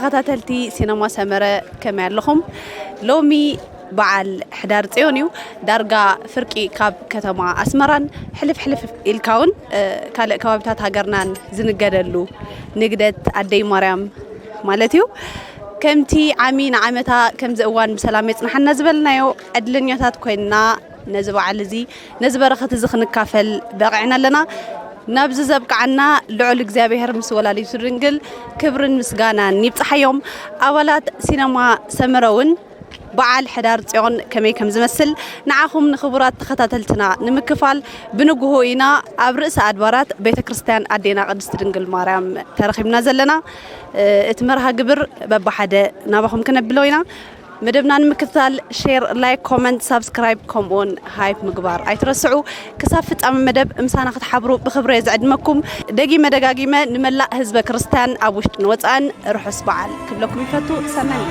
ተኸታተልቲ ሲነማ ሰመረ ከመይ ኣለኹም ሎሚ በዓል ሕዳር ጽዮን እዩ ዳርጋ ፍርቂ ካብ ከተማ ኣስመራን ሕልፍ ኢልካውን ካልእ ከባቢታት ሃገርናን ዝንገደሉ ንግደት ኣደይ ማርያም ማለት እዩ ከምቲ ዓሚ ንዓመታ ከምዚ እዋን ብሰላም ይጽንሐና ዝበልናዮ ዕድለኛታት ኮይንና ነዚ በዓል እዚ ነዚ በረኸት እዚ ክንካፈል በቂዕና ኣለና نبز زبقعنا لعل እግዚአብሔር ምስ ወላዲቱ ድንግል ክብርን ምስጋናን ይብጽሐዮም ኣባላት ሲነማ ሰመረውን በዓል ሕዳር ጽዮን ከመይ ከም ዝመስል ንዓኹም ንኽቡራት ተኸታተልትና ንምክፋል ብንግሆ ኢና ኣብ ርእሰ ኣድባራት ቤተክርስትያን ኣዴና ቅድስት ድንግል ማርያም ተረኺብና ዘለና እቲ መርሃ ግብር በባሓደ ናባኹም ክነብሎ ኢና مدبنا نمكتال شير لايك كومنت سبسكرايب كومون هايب مقبار ايترسعو كسافت ام مدب امسانا تحبرو بخبره يزعدمكم دقي مدقاقيمه نملا حزب كريستيان ابوشت نوصان رحس بعل كبلكم يفتو سمن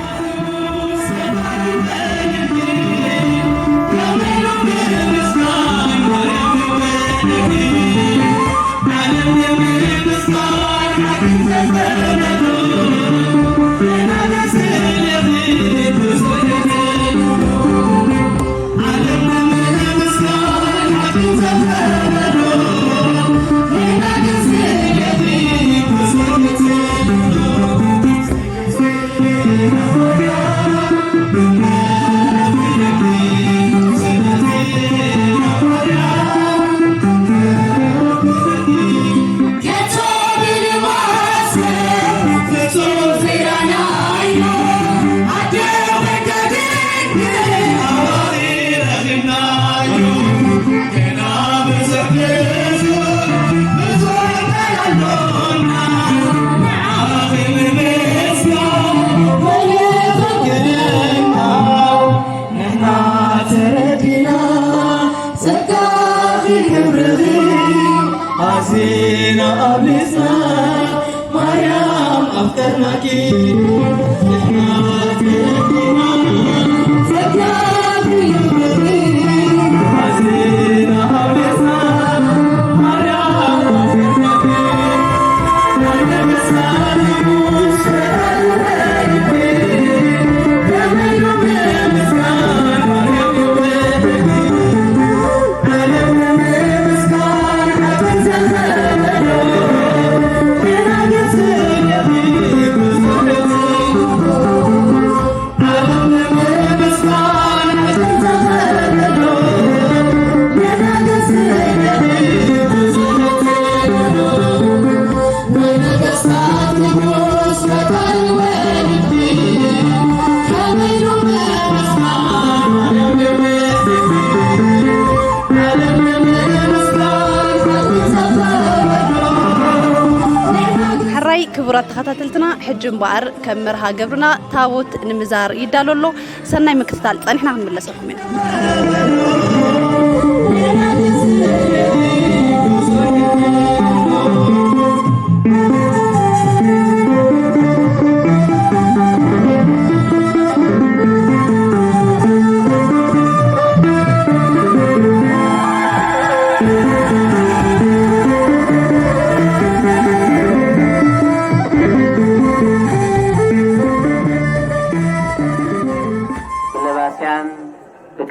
كبرات تخاتلتنا حجم بار كمرها قبرنا تاوت نمزار يدالولو سناي مكتال نحن نملسكم هنا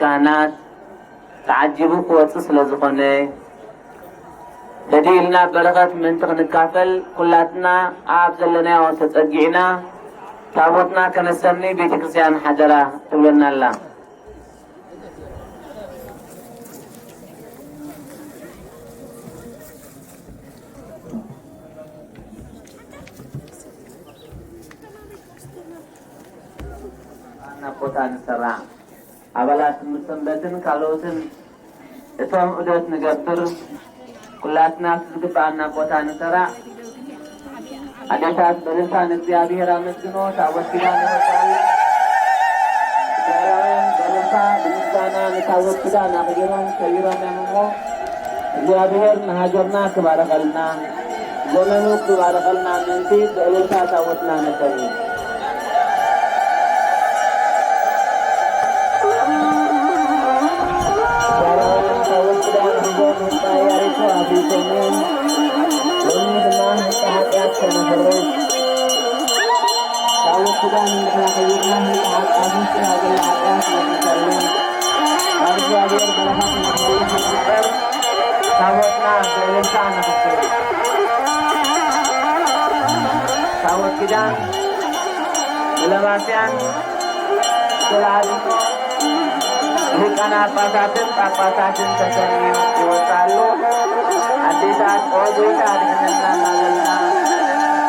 كانت تعجبوا قوة سلازخوني تديلنا برغت من تغنكافل كلاتنا عابزلنا وتتأجعنا تابوتنا كنسمني بيتكسيان حجرة تبلنا الله أنا قوتان سرع أبلات مسنبتن كالوتن اتوم ادوت نقبر كلاتنا تزقبعنا قوتان سرع أديتات بلسان እግዚአብሔር አመስግኖ ታቦት ኪዳን ይወጣል ዛሬም በልሳን በምስጋና ታቦት ኪዳን አገሮን ከይሮን ያመሞ እግዚአብሔር መሃጀርና ከባረከልና ዘመኑ ከባረከልና እንቲ በእልልታ ታቦትና ነበር Tawat kidan, Lemasian, Seladico, Hikana pasatin, pasatin seseni, Iwatalu, አዲሳት ኦዲታ ድህነትና ማለልና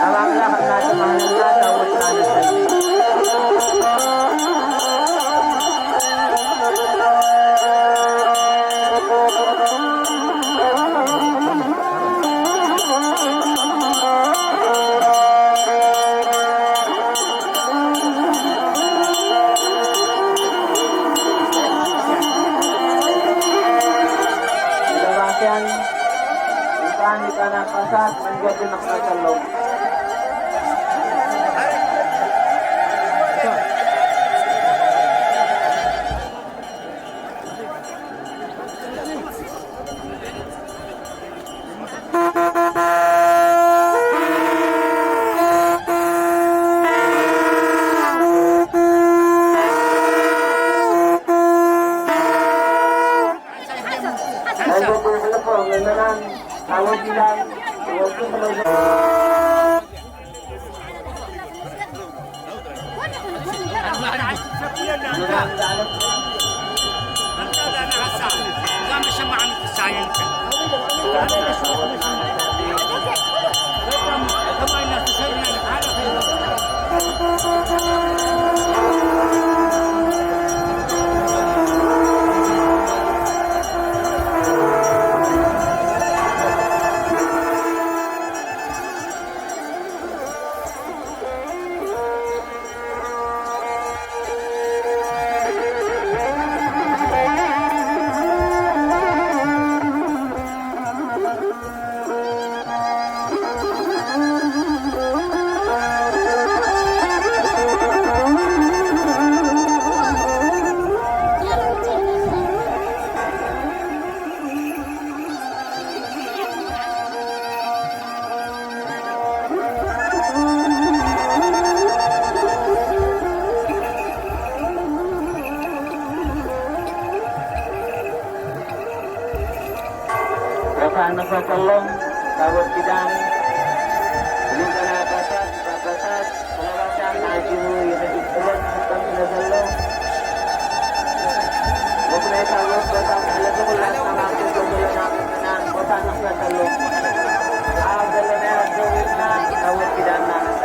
አማምላክ እናት ማለልና ታወትና ነሰል ሊቃነ ጳጳሳት መንገድ መክፈተለው ነፈተሎም ታቦት ኪዳን ሊቃነ ጳጳሳት ሰለባሻን አጅቡ የተቀበለ ተጠም ለዘሎ ወኩኔ ታቦት በጣም ለተቆላና ማከቶ በለና ምናን ቦታ ነፈተሎም አበለና ያደውና ታቦት ኪዳን ናነሰ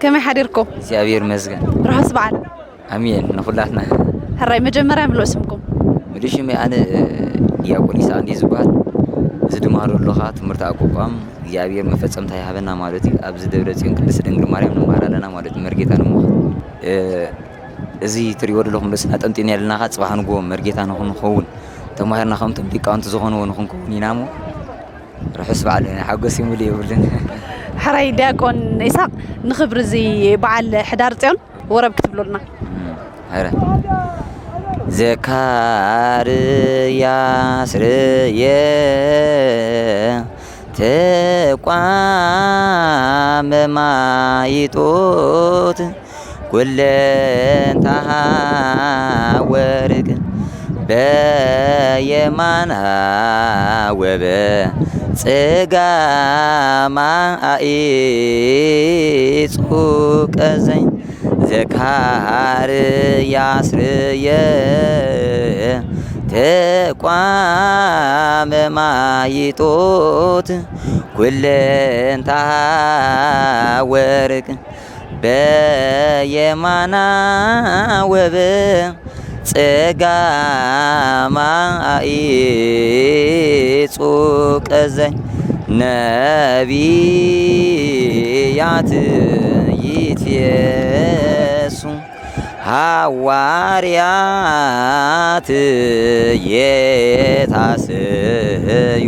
كما حريركم እግዚአብሔር ይመስገን رحس بعد አሜን ነኹላትና هراي مجمرة ምሎ اسمكم ምድሽም ኣነ ዲያቆን ኢሳ እንዲ ዝበሃል ዝድማሩሉኻ ትምህርቲ ኣቋቋም እግዚአብሔር መፈጸምታ ይሃበና ማለት እዩ ኣብዚ ደብረ ጽዮን ቅድስት ድንግል ማርያም ንማራለና ማለት መርጌታ ነው እዚ ትሪኦ ዘለኹም ደስና ጠምጢን ያለናኻ ጽባሕ ንጎ መርጌታ ንኹንኸውን ተማሂርና ከምቶም ሊቃውንቲ ዝኾኑ ንኹንከውን ኢናሞ رحس بعد حقوس يملي يقولن حراي دياقون إسحاق نخبر زي بعل حدار صيون ورب كتب لنا هرا زكاريا سريه تقام ما يطوت كل تهاورك بيمانا وب ጽጋማ ተቋመ ማይጦት ኩለንታ ወርቅ በየማና ወበ ጸጋማ ኢጹቀዘኝ ነቢያት ይትየሱ ሐዋርያት የታሰዩ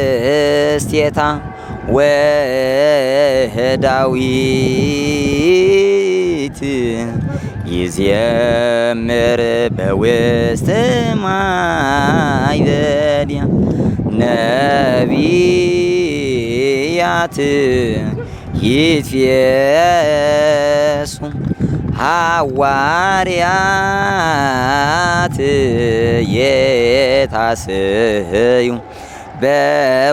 በውስቴታ ወዳዊት ይዜምር በውስተ ማይበድያ ነቢያት ይትየሱ ሐዋርያት የታሰዩ በውስቴታ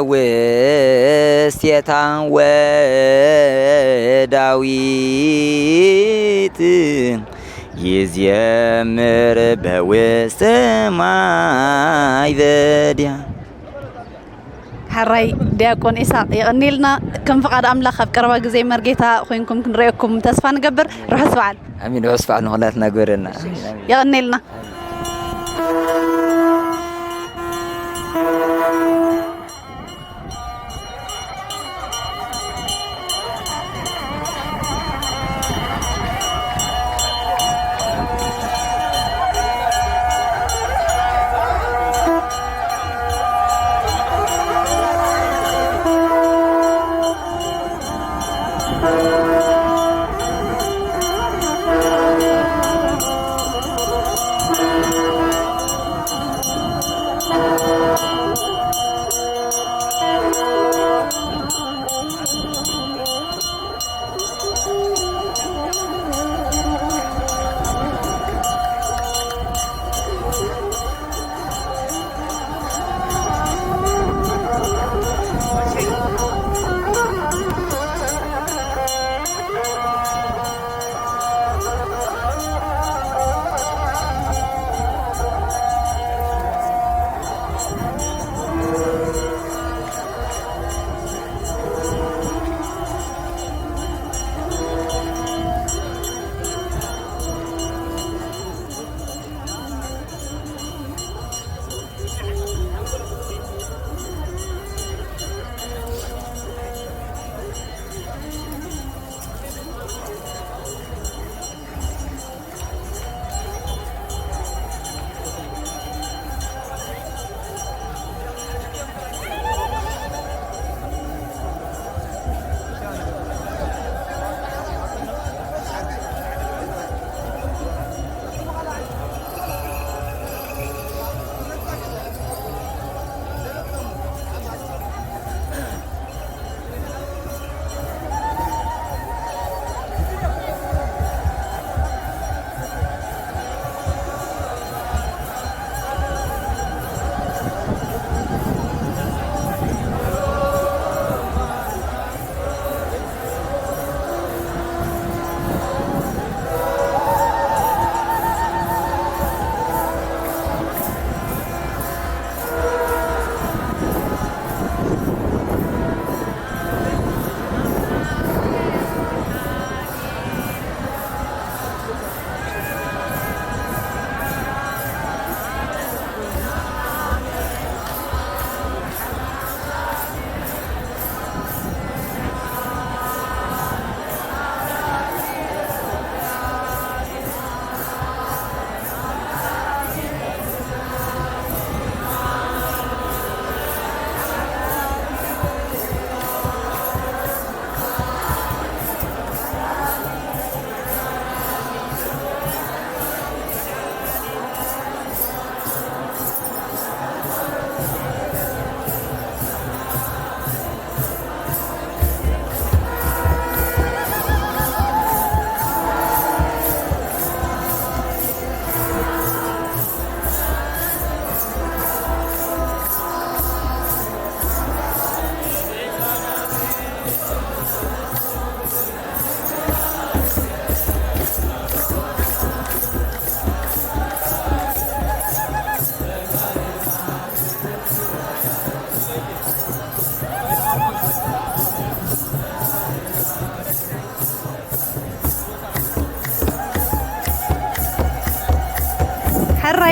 ወዳዊት ይዜምር በውስተ ማይበድያ حراي دياكون إسحاق يغنيلنا كم فقد أملاك بقربة زي مرجيتا خوينكم كنريكم تسفى نقبر روح اسفعل امين روح اسفعل نغلاتنا قبرنا يغنيلنا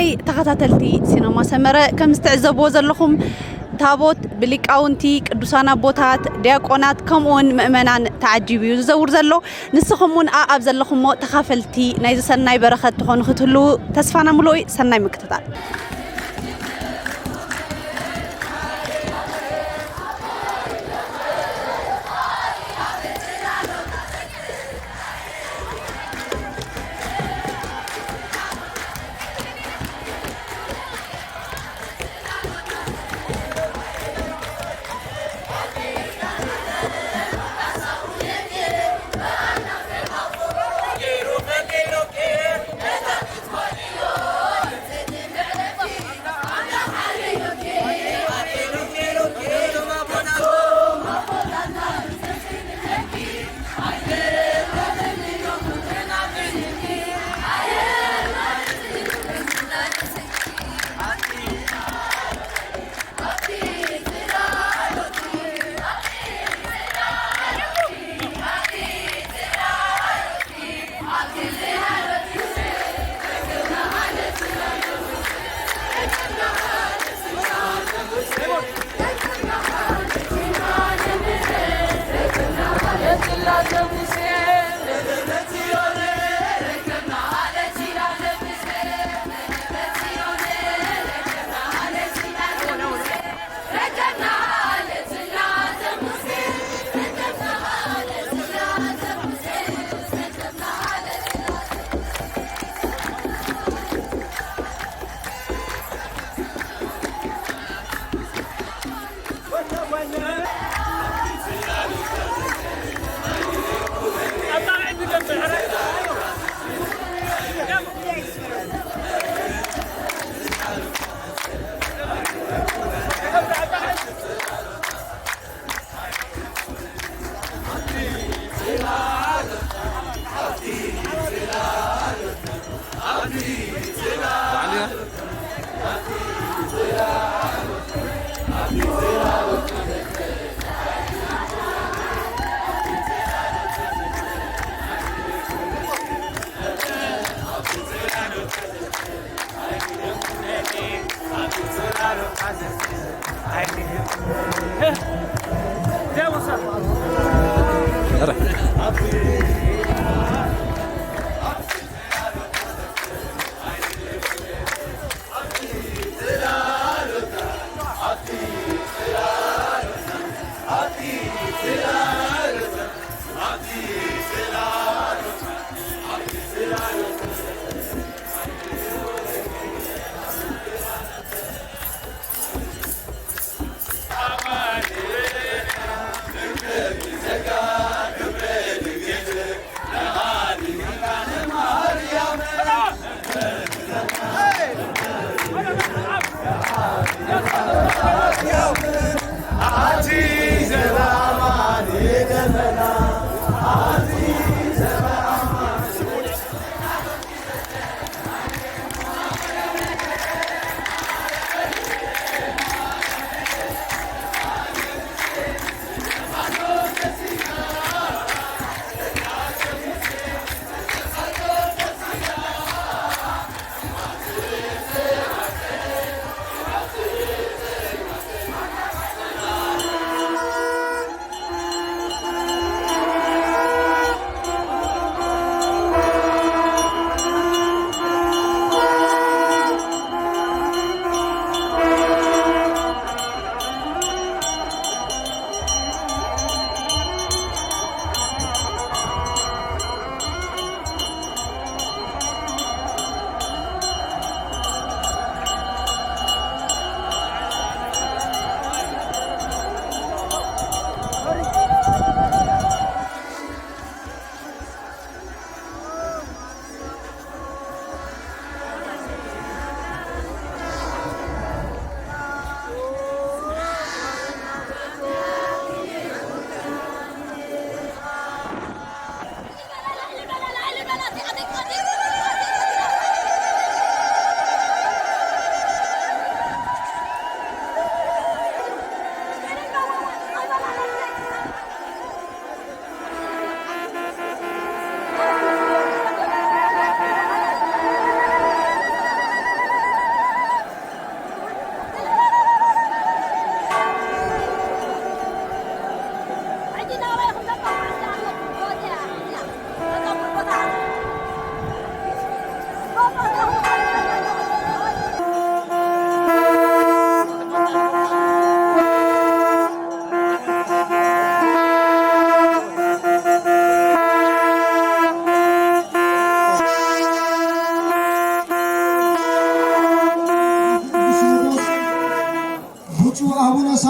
ተወሳኻይ ተኸታተልቲ ሲነማ ሰመረ ከም ዝተዕዘብዎ ዘለኹም ታቦት ብሊቃውንቲ ቅዱሳን ኣቦታት ዲያቆናት ከምኡውን ምእመናን ተዓጂቡ እዩ ዝዘውር ዘሎ ንስኹም እውን ኣብ ዘለኹሞ ተኻፈልቲ ናይ ሰናይ በረኸት ትኾኑ ክትህልው ተስፋና ሙሉእ ሰናይ ምክትታል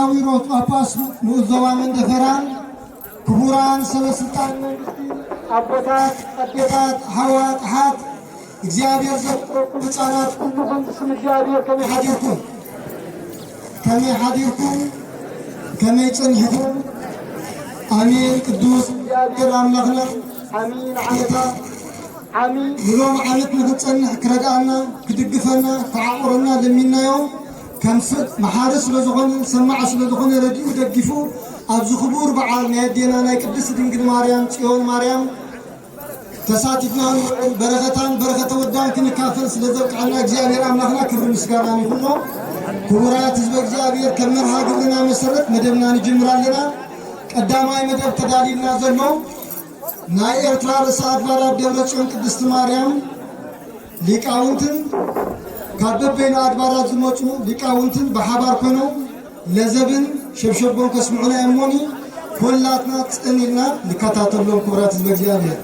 ሳዊሮስ ጳጳስ ንዑስ ዞባ መንደፈራን ክቡራን ሰበስልጣን መንግስቲ አቦታት አዴታት ሐዋርያት እግዚአብሔር ዘጥሮኩም ሕፃናት ኩልኩም ብስም እግዚአብሔር ከመይ ሓዲርኩም ከመይ ጸኒሕኩም አሜን ቅዱስ እግዚአብሔር አምላክና አሚን ዓመታት አሚን ብሎም ዓመት ንክጸንሕ ክረዳእና ክድግፈና ክዓቁረና ለሚናዮ ከምስጥ መሓሪ ስለዝኾነ ሰማዕ ስለዝኾነ ረዲኡ ደጊፉ ኣብዚ ክቡር በዓል ናይ ኣዴና ናይ ቅድስት ድንግል ማርያም ጽዮን ማርያም ተሳቲፍና ንውዕል በረኸታን በረኸተ ወዳን ክንካፈል ስለዘብቅዐና እግዚአብሔር አምላክና ክብሪ ምስጋና ይሁኖ። ክቡራት ህዝበ እግዚአብሔር ከም መርሃ ግብርና መሰረት መደብና ንጅምር ኣለና። ቀዳማይ መደብ ተዳሊልና ዘሎ ናይ ኤርትራ ርእሰ ኣድባራት ደብረ ጽዮን ቅድስቲ ማርያም ሊቃውንትን ካብ በበይኑ ኣድባራት ዝመፁ ሊቃውንትን ብሓባር ኮይኖም ለዘብን ሸብሸቦን ከስምዑና እሞኒ ኩላትና ጽኒልና ንከታተሎም ክቡራት ህዝበ እግዚአብሔር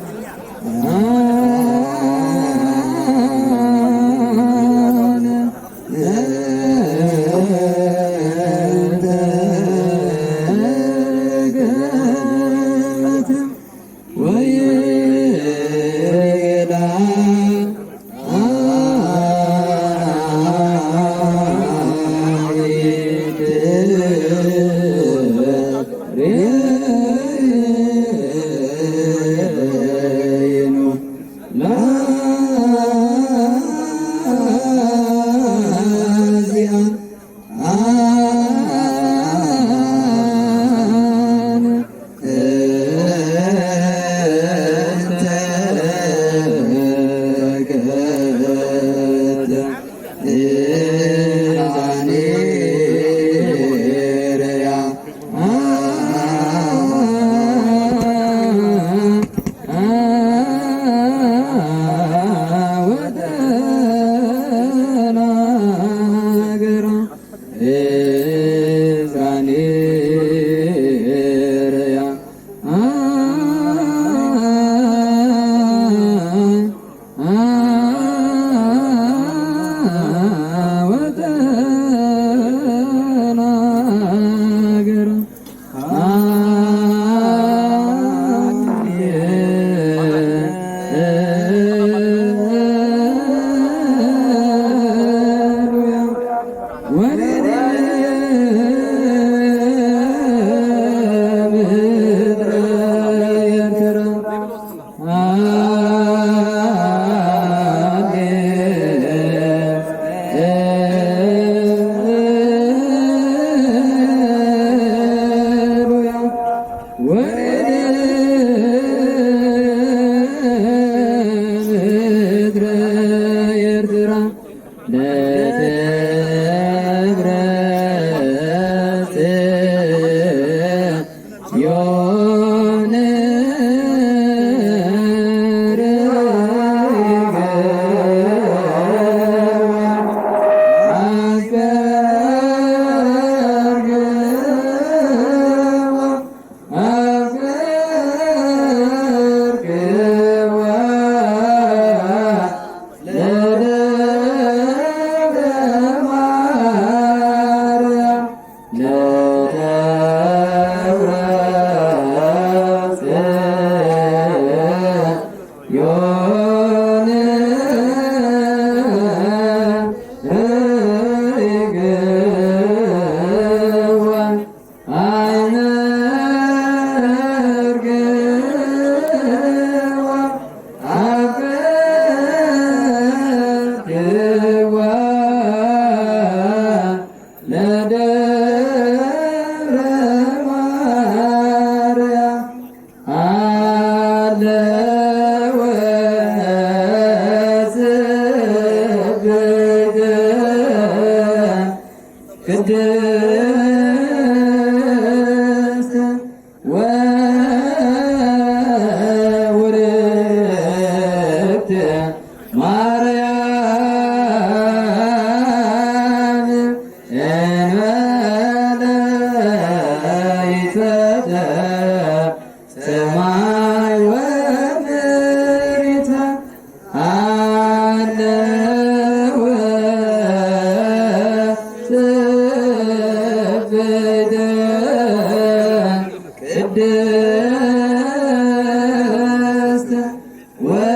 Yeah.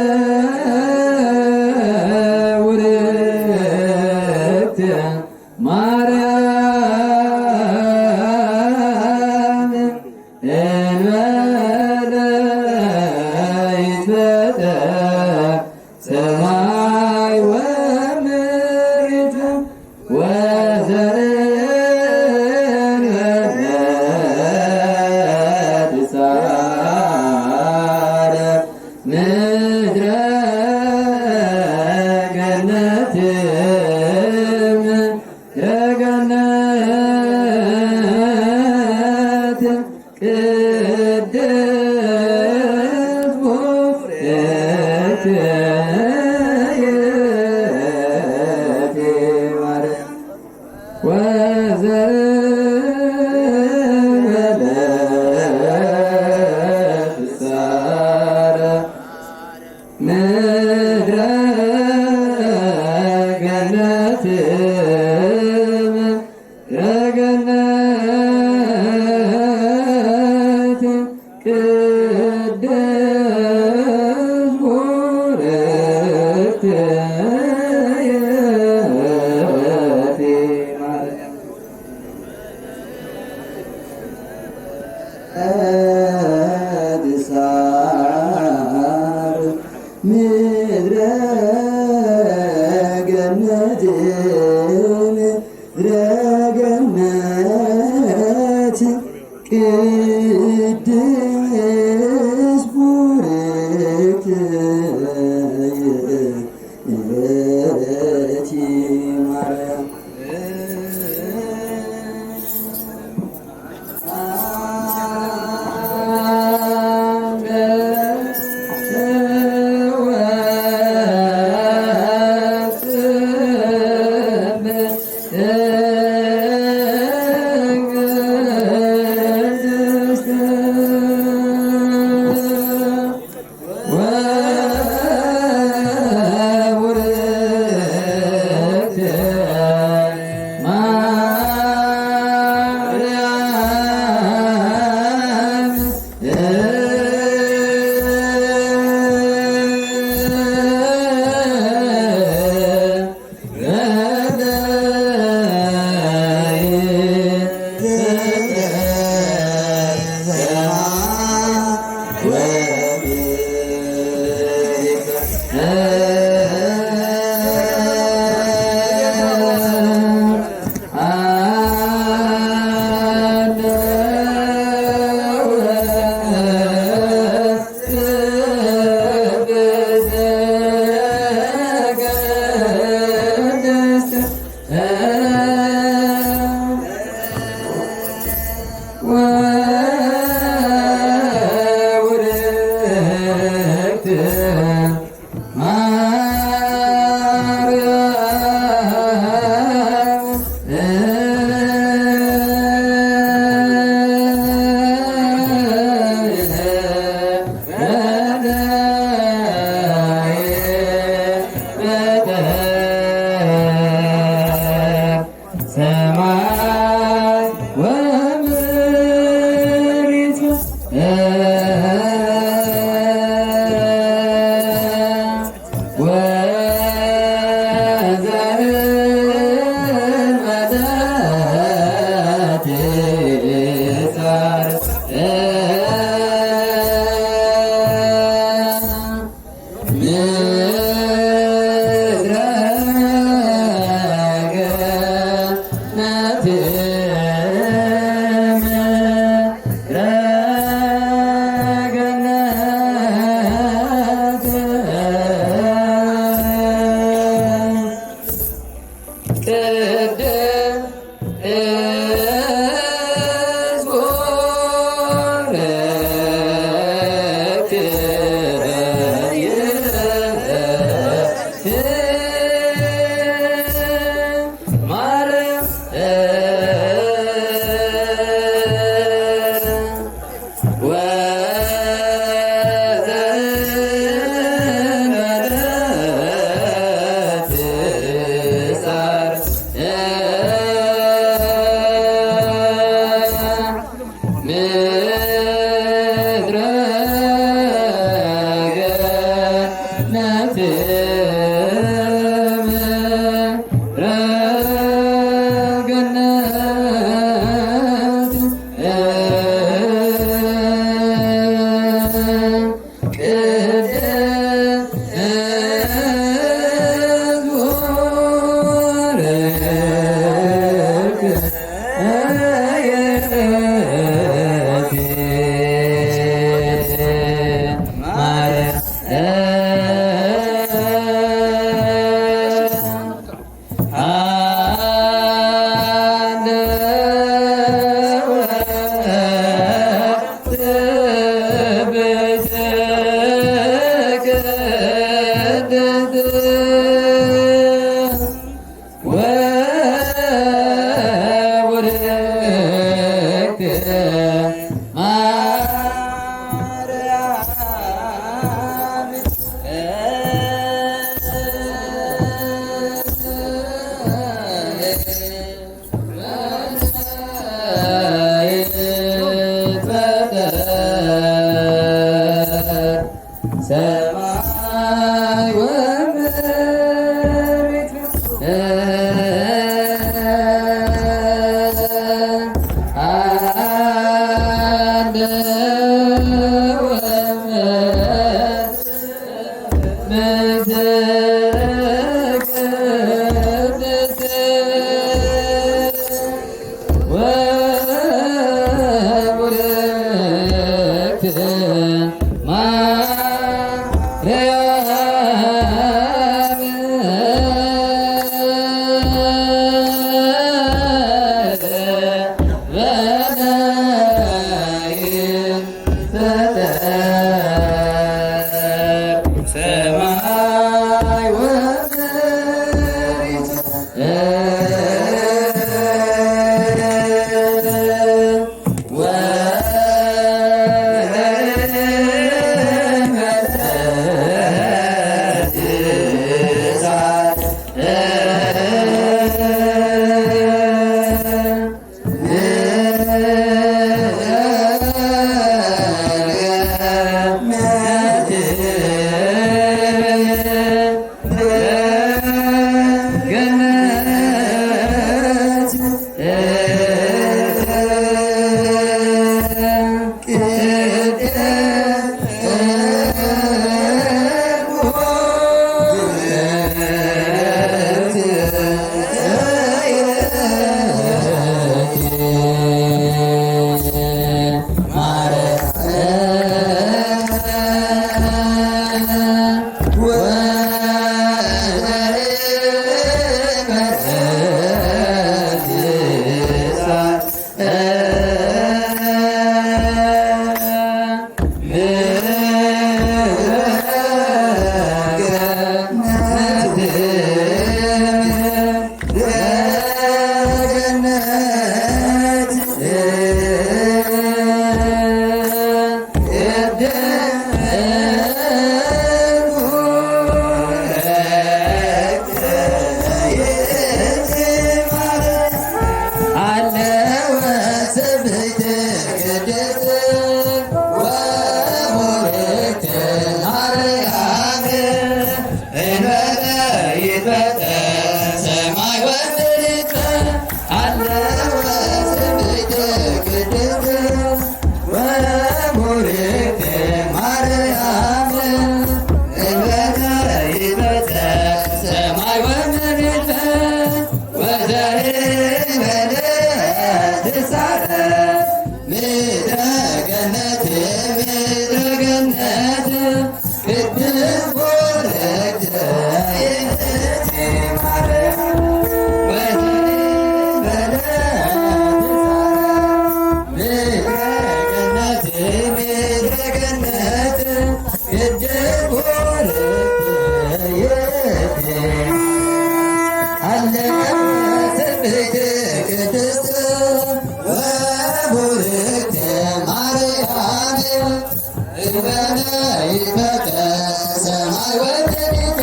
ሰማይ ወደዲተ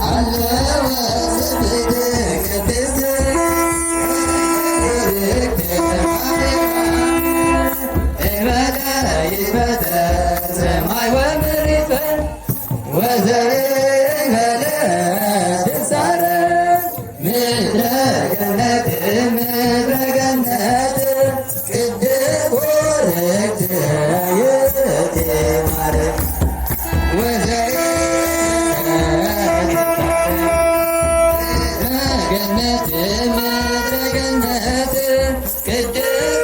አለ ወዘይበለ ትሳረ ምድረ ገነት ምድረ ገነት ቅድስት ወርቅት የእቴ ማርያም ገነት ምድረ ገነት ቅድስት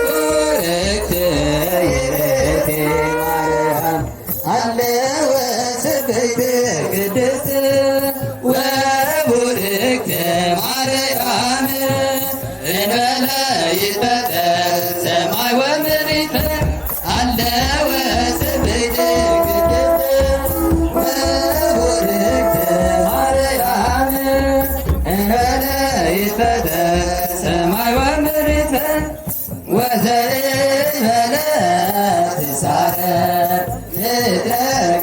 ወርቅት የእቴ ማርያም አለወ ስብሕት ቅድስት ወቡርክት ማርያም እንበለ ይትፈጠር ሰማይ ወምድር አለወ ስብሕት ቅድስት ወቡርክት ማርያም እንበለ ይትፈጠር ሰማይ ወምድር ወዘእንበለ ትሳረር ምድረ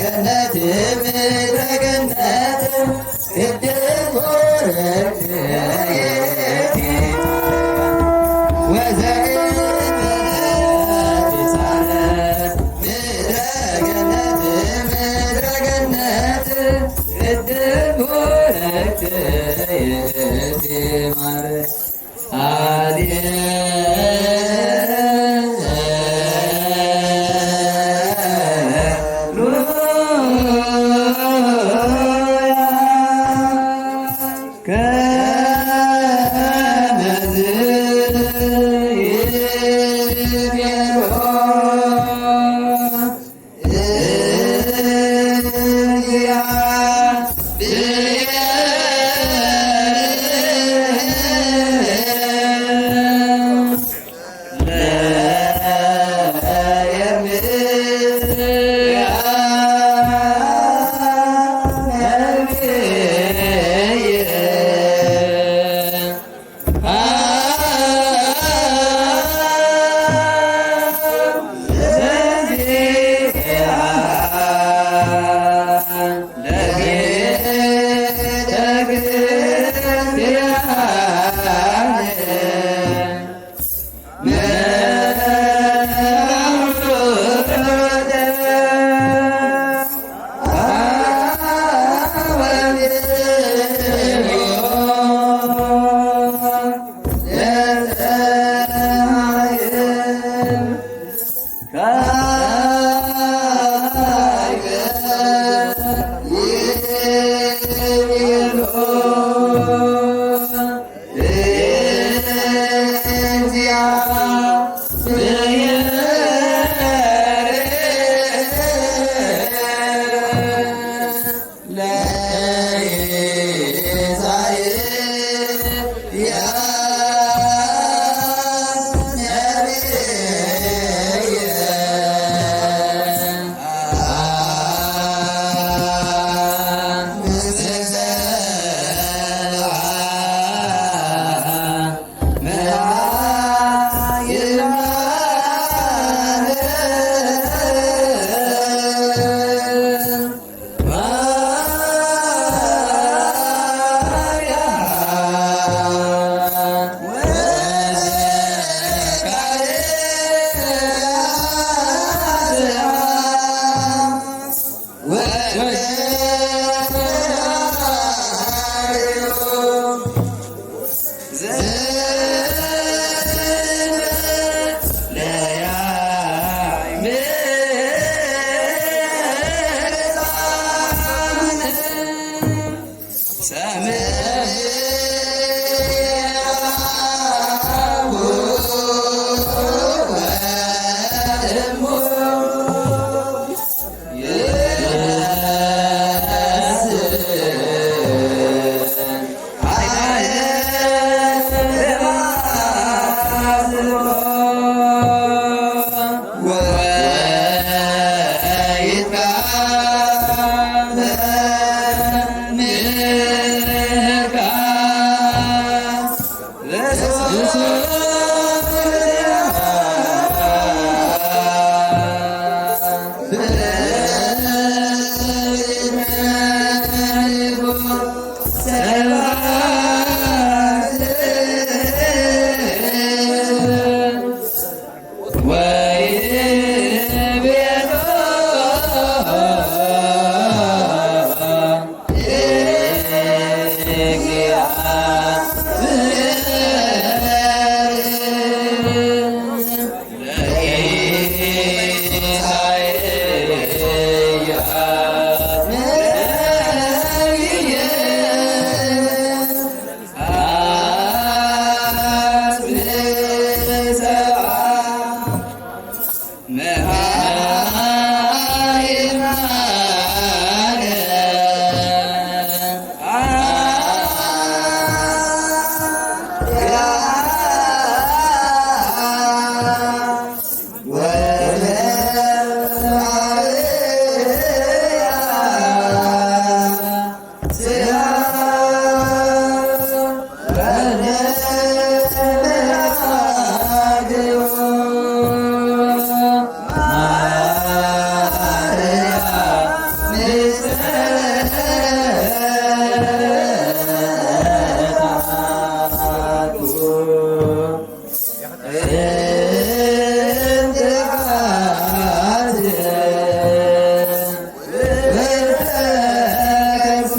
ገነት ምድረ ገነት ቅድስት ወርቅት የእቴ ወዘእንበለ ትሳረር ምድረ ገነት ምድረ ገነት ቅድስት ወርቅት የእቴ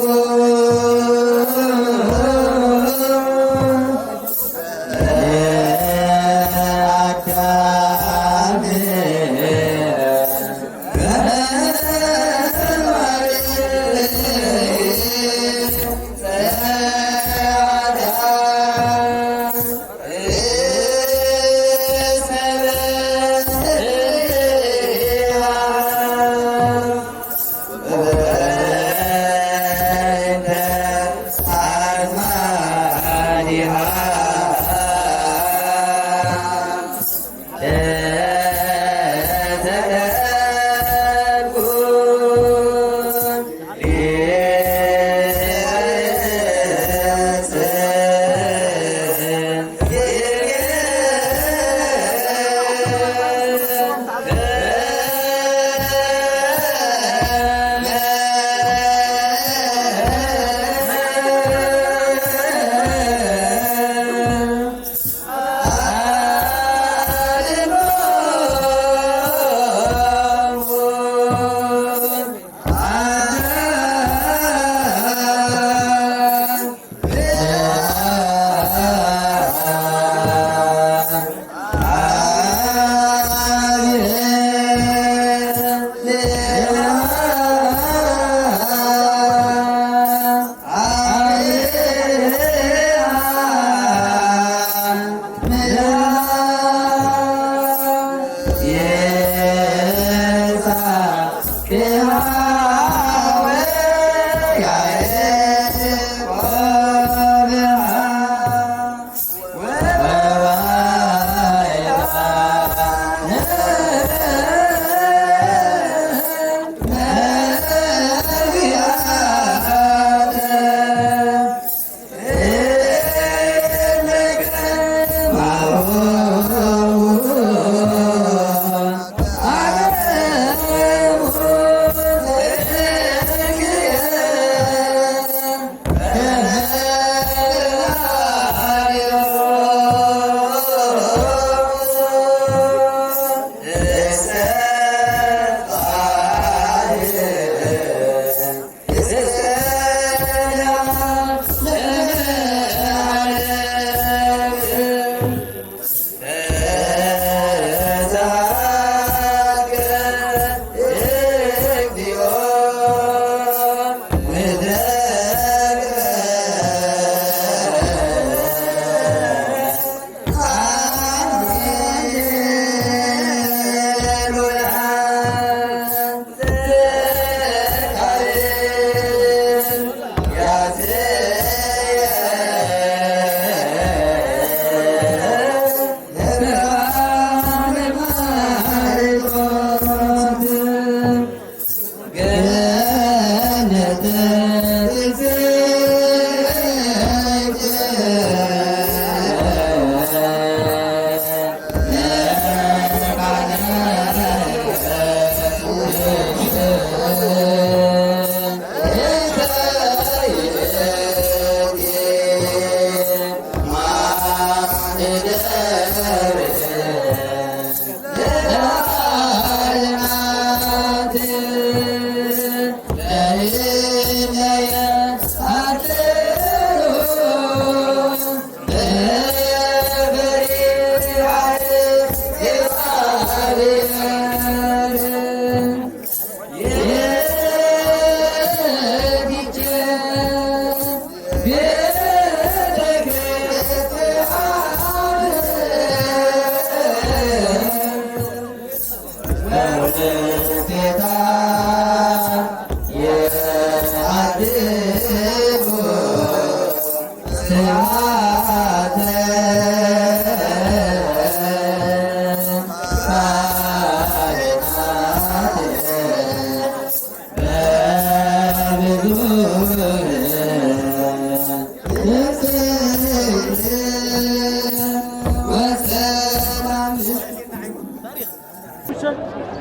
Oh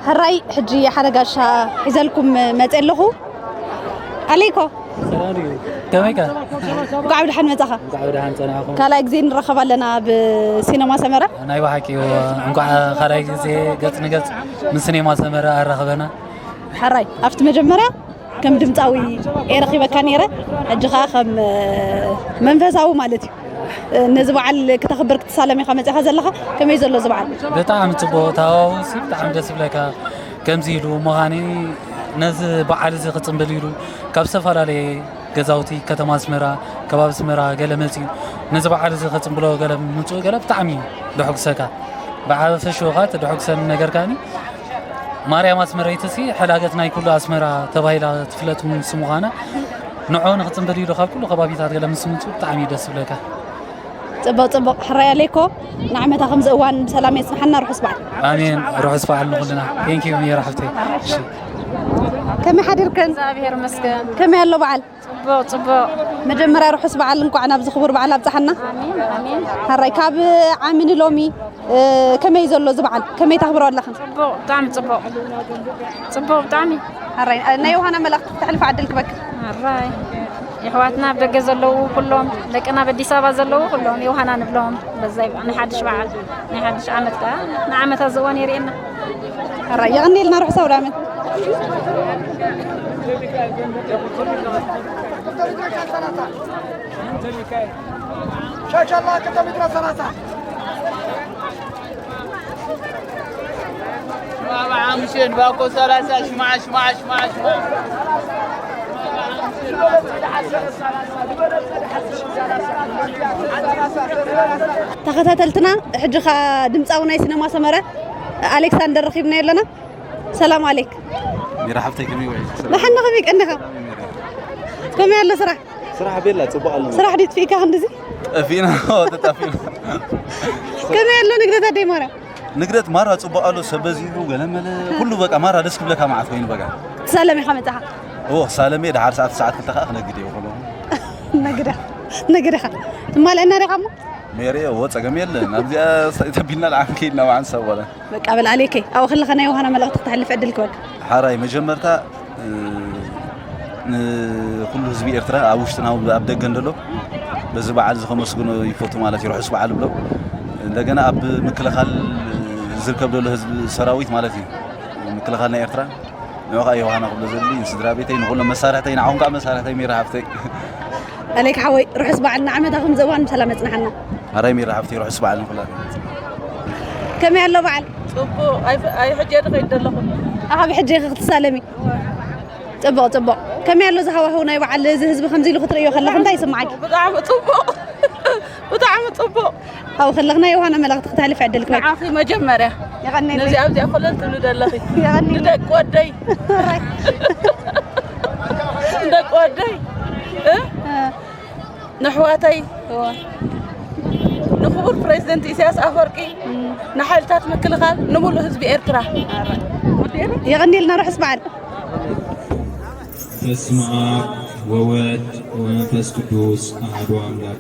هراي حجي حرقاش حزلكم متقلخو عليكم كميكا قاعد الحن متاخا قاعد الحن صنعكم كلا جزين رخب لنا بسينما سمرة أنا يوحكي وانقع خراي جزي قط نقط من سينما سمرة رخبنا حراي أفت مجمرة كم دمتاوي رخيبة كانيرة أجخا خم منفساو مالتي نزبعل كتخبرك تسالمي خمس أخذ كم يزلوا زبعل بتعم تبو تاو سيب تعم دس بلكا كم زيلو مغاني نز بعل زي قطن بليلو كاب سفر عليه جزاوتي كتما سمرة كباب سمرة قلمتي نزبع على زي قطن بلو قلم متو قلب تعمي دحوك سكا بعد فشوغات دحوك سن نجر كاني ماريا ما سمريتسي حلاقتنا كل أسمرة تبايلا تفلت من سموغانا نوعون قطن بليلو خاب كله قبابي قلم سمتو تعمي دس بلكا طبق حرايا ليكو نعمتها خمس أوان سلام يسمحنا روح اسبع آمين روح اسبع لنا ثانك يو ميرا حفتي كم حديركن زابير مسكن كم يالله بعل صبو مجمرة روح اسبع لنكو بزخبر بعل بتحنا امين هراي كاب عامين لومي كم يزلوا زبعل كم يتخبروا لكم صبو طعم صبو طعمي هراي أنا يوهانا ملك تحلف عدلك بك هراي يحواتنا بدق زلوا كلهم لكن أنا بدي سابا زلوا كلهم يوهانا نبلهم بزاي أنا حدش بعل أنا حدش عمتها نعمتها زوان يرينا هراي يغني لنا روح سورة من شاء الله كتب مدرسة ثلاثة ما عامشين باكو ثلاثة شمع تختلتنا حجخا دمصاونا سينما سمرة ألكسندر رخيبنا لنا سلام عليك ميرا حفتي كمي وعي لحنا خفيك انها كم يلا صراحة بيلا تبقى الله صراحة ديت فيك هندزي فينا تتافينا كم يلا نقدر تدي مرة نقدر مرة تبقى له سبزيرو قلمله كله بقى مرة دسك لك معك وين بقى سلامي خمتها اوه سلامي ده 10 ساعات كنت اخنا قدي والله نقدر ما لنا رقمه ميري هو تجميل نبدأ تبينا العام كينا وعن سوالة بقابل عليكي أو خلي خنا وهنا ملقت تحلف عدلك وك حراي مجمرتا كل زبي إرترا أوشتنا وأبدأ جندلو بس بعد خمس جنو يفوتوا مالتي يروح يسبع على بلو لقينا أب مكلخال زركب له سراويت مالتي مكلخالنا إرترا نوقع يوهانا قبل زلي نسدرا بيتين نقول مسارتين عون قام مسارتين ميرا حفتي عليك حوي روح اسبع عنا عمتها خم زوان سلامتنا حنا هراي ميرا حفتي روح اسبع لنا كلنا كم يلا بعل صبو أي حجة خيد لهم أها بحجة اخت سالمي طبق كم يلا زهوا هنا يبعل زهز بخمزي له خطرية خلهم دا يسمعك بطعم صبو أو خلقنا يوهانا ملقت تحلف عدلك وك عافي مجمرة يغني نزي أبدي أخلل تلود اللخي يغني ندك ودي ندك ودي نحواتي نخبر بريزيدنت إسياس أفريقي نحالتات مكلخال نمولو حزب إرترا يغني لنا روح اسمع بسم الله وولد ومنفس قدوس أحد أملاك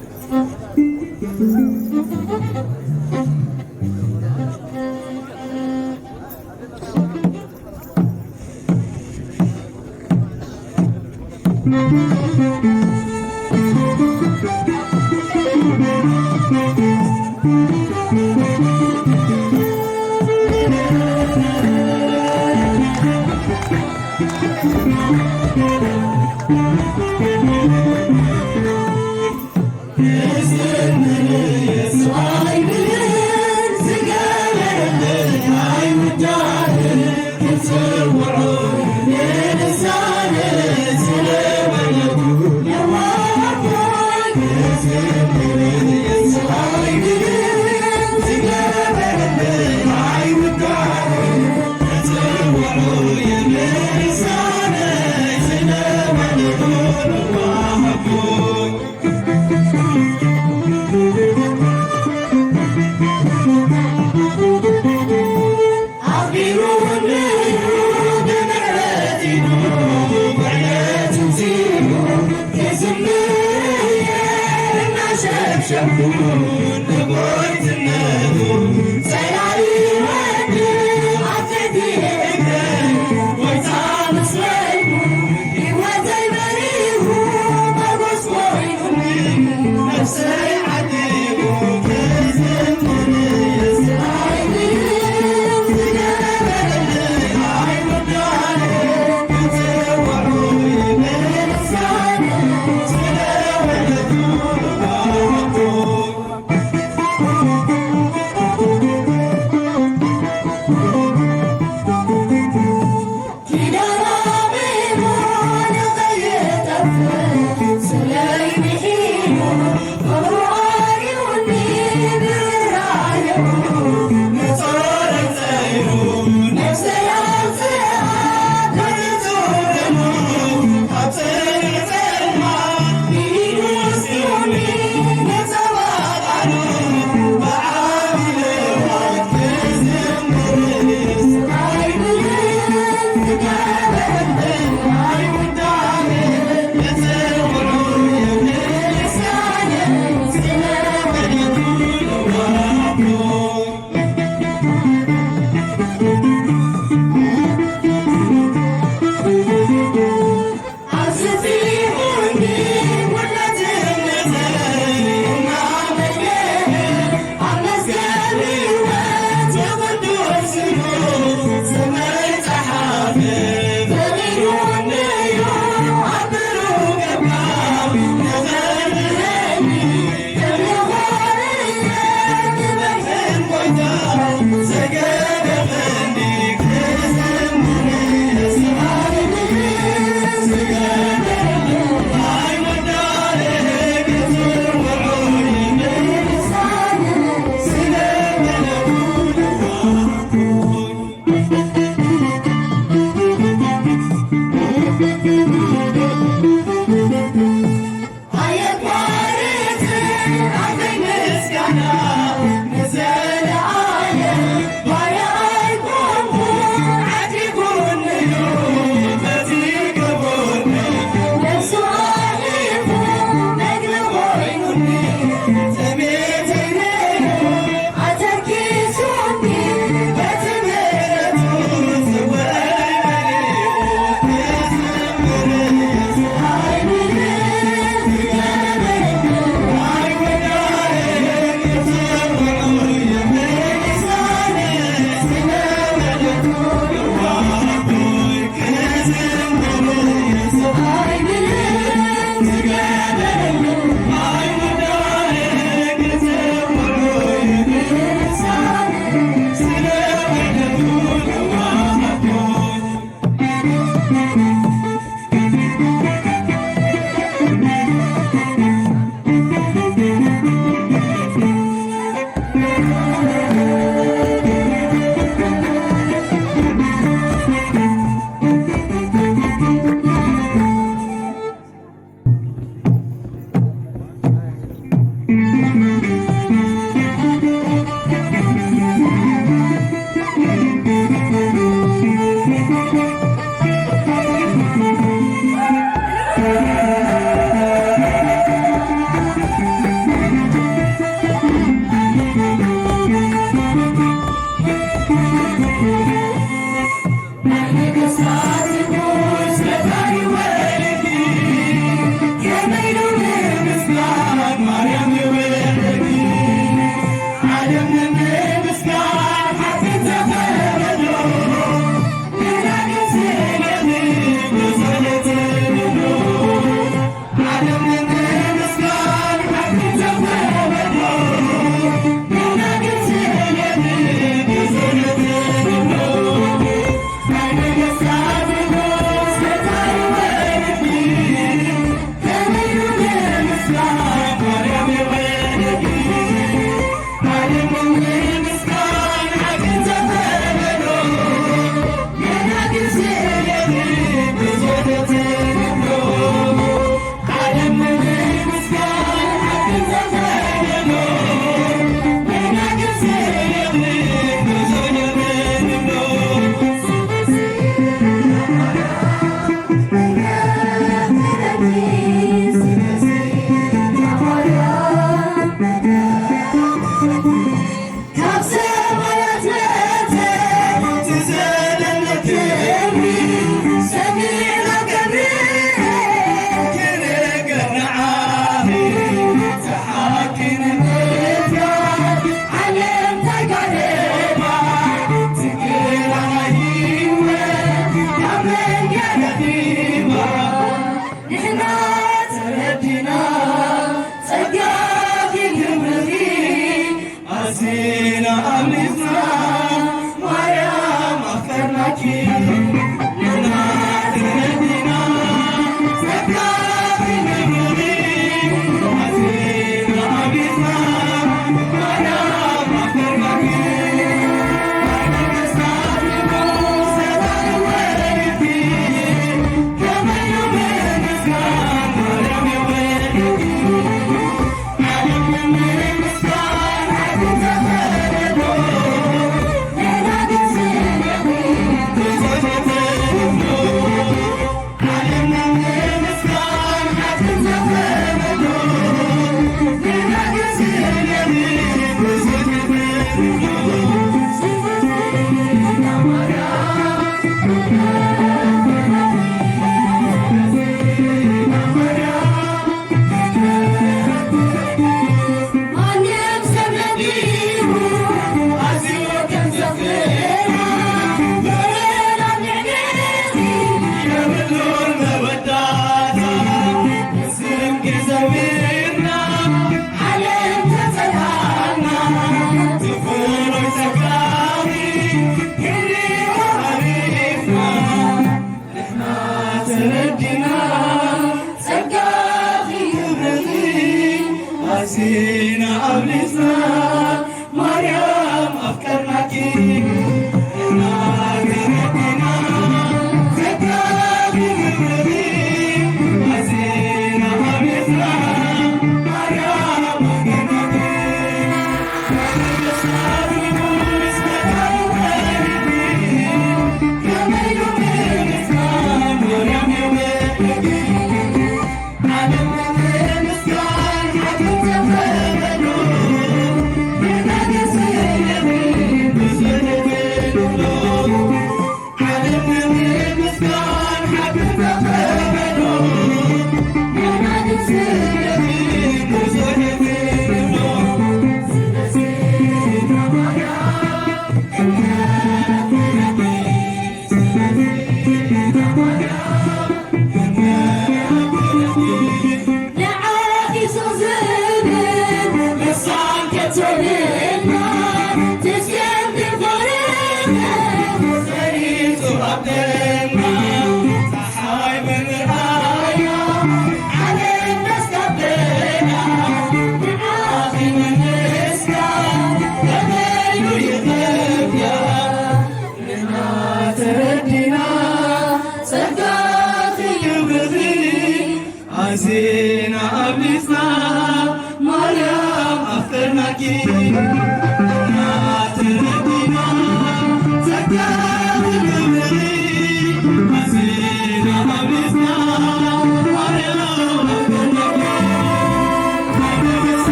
Say I Thank you.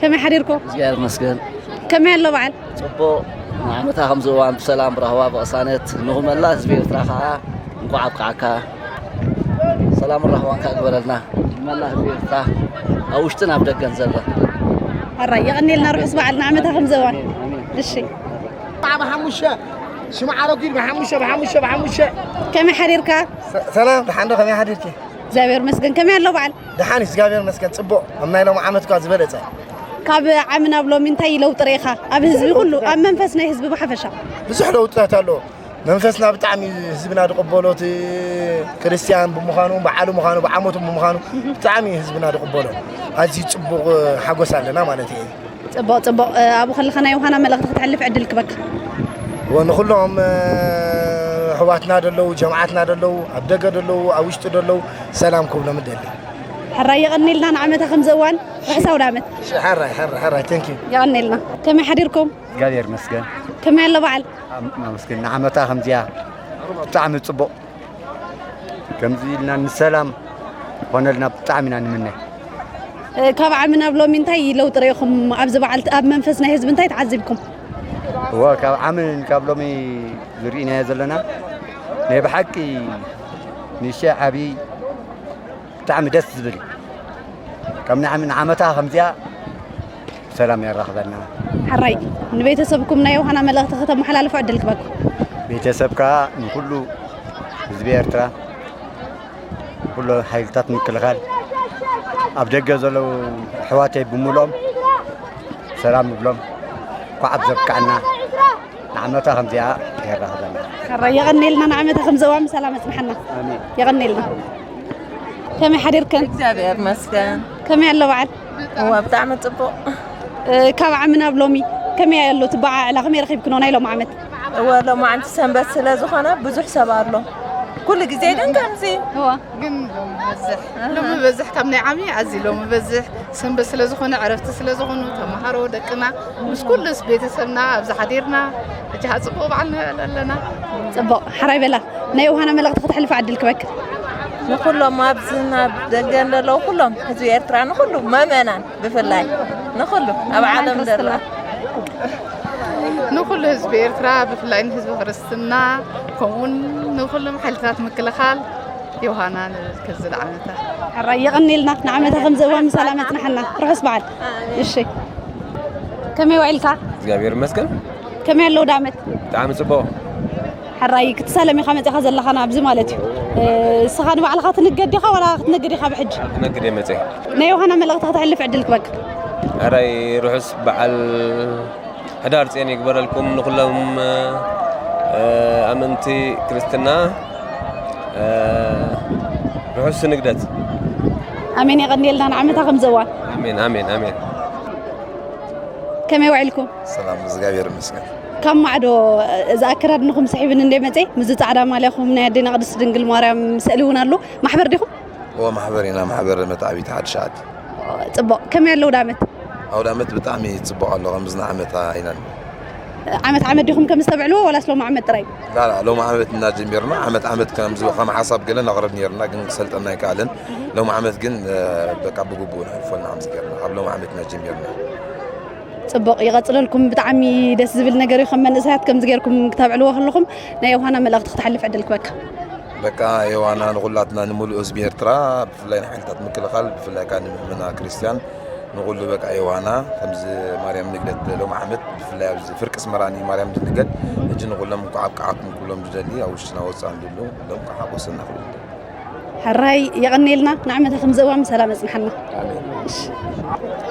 كم حريركم؟ زيار مسكن كم يلا بعد؟ صبو عمتها خمسة وان بسلام برهوا بقصانت نهم الله زبير تراخا نقعب كعكا سلام الرهوان كأقبلنا الله زبير تراه أوشتنا بدك نزله الرأي يغني لنا روح بعد عمتها خمسة وان الشيء بحموشة شمع عرقير بحموشة كم حريرك؟ سلام دحانو كم حريرك؟ زابير مسكن كم يلا بعد؟ دحاني زابير مسكن صبو أما لو عمتك زبلت كاب عمنا بلو من تاي لو طريقة أبي حزب كله أما منفسنا حزب بحفشة بزح لو تهتلو منفسنا بتعمي حزبنا تقبلوت كريستيان بمخانو بعلو مخانو بعموت بمخانو بتعمي حزبنا تقبلو هذه صبو حقوس علينا مالتي صبو أبو خلي خنا يوهنا ملغت تحلف عدل كبك ونخلهم حواتنا دلو جماعتنا دلو أبدق دلو أوشت دلو سلامكم لمدلي حرا يغني لنا نعمتها خمسة وان وحسا ونعمت حرا تنكي يغني لنا كم حريركم؟ قادر مسكن كم يلا بعد؟ مسكن نعمتها خمسة بتعمل صبو كم زيلنا السلام هنا لنا بتعملنا منه كاب عمنا بلو من تاي لو طريقهم أبز بعد أب منفسنا حزب من تاي تعذبكم هو عامل كابلومي زرينا زلنا نبحكي نشاعبي تعمل دس زبل كم نعمل عمتها خمسة سلام يا رخبنا حراي نبيت سبكم نيو هنا ملغت ختم محلال فعدل كبك بيت سبكا كله زبيرترا كله حيلتات من كل غال أبدأ زلوا حواتي بمولهم سلام بلهم قعد زبكعنا نعمتها خمسة يا رخبنا حراي يغني لنا نعمتها خمسة وام سلامة سبحنا آمين يغني لنا كم حريركن؟ زابير مسكن كم يلا بعد؟ هو بتعمل صبو كاب عمنا بلومي كم يلا تبع على غمير خيب كنا نايلو معمت هو لو ما عندي سنبت سلازو خنا بزح سبار له كل جزء كان زي هو جن لو مبزح كم نعمي عزي لو مبزح سنبت سلازو خنا عرفت سلازو خنا تمهرو دكنا مش كل بيت سمنا أبز حديرنا جهاز صبو بعنا لنا صبو حراي بلا نيو هنا ملغت فتح الفعدل كبك نخلهم ما بزنا دجن لو كلهم هذي إرترا نخلهم ما منان بفلاي نخلهم أب عالم درلا نخل حزب إرترا بفلاي حزب فرستنا كون نخلهم حلفات مكل خال يوهانا كزل عمتها حراي يغني لنا نعمتها خمسة وام سلامتنا حنا روح اسبعد الشيء كم يوعلك؟ زابير مسكن كم يلو دعمت؟ دعمت صبو حراي كتسلمي خمسة خزل لخنا بزي مالتي سخان بعل خاطر نقديها ولا نقديها بحج نقدي متى نيو هنا ملغت تحلف عدلك بك أراي روحس بعل حدار تاني يقبل لكم نخلهم أمنتي كريستنا روحس نقدت امين يغني لنا نعمتها خمسة وان امين كم يوعلكم سلام زغابير مسكن كم معدو ذاكر انكم صاحبين اندي متي مز تعدا مالكم نادينا قدس دنجل مريم سالونا له محبر ديكم هو محبرنا محبر متعبي تحت شاد صبو كم يلو دامت او دامت بتعمي تصبو الله غمزنا عمتها هنا عمت ديكم كم استبعلوا ولا سلو عمت تراي لا لو ما عمت ناجم يرنا عمت كلام زو خم حسب قلنا نغرب نيرنا كن سلطنا يكالن لو ما عمت كن بقى بغبونا فلنا عم سكرنا قبل ما عمت ناجم يرنا صبق يغطل لكم بتعمي دس زبل نجاري خمن إسهات كم زجيركم كتابعلوها خلكم نيو هنا ملغت تحلف عدلك بك بقى يوانا نقولاتنا نمول أزبير ترى في اللي نحلتات مكل خال في اللي كان منها كريستيان نقول له بقى يوانا خمس مريم نقدت لو محمد في اللي فرق اسمراني مريم نقدت نجي نقول لهم كعب كعبكم كلهم جدلي أو شنا وصل عند له لهم كعب وصلنا حراي يغني لنا نعمة خمزوام سلام اسمحنا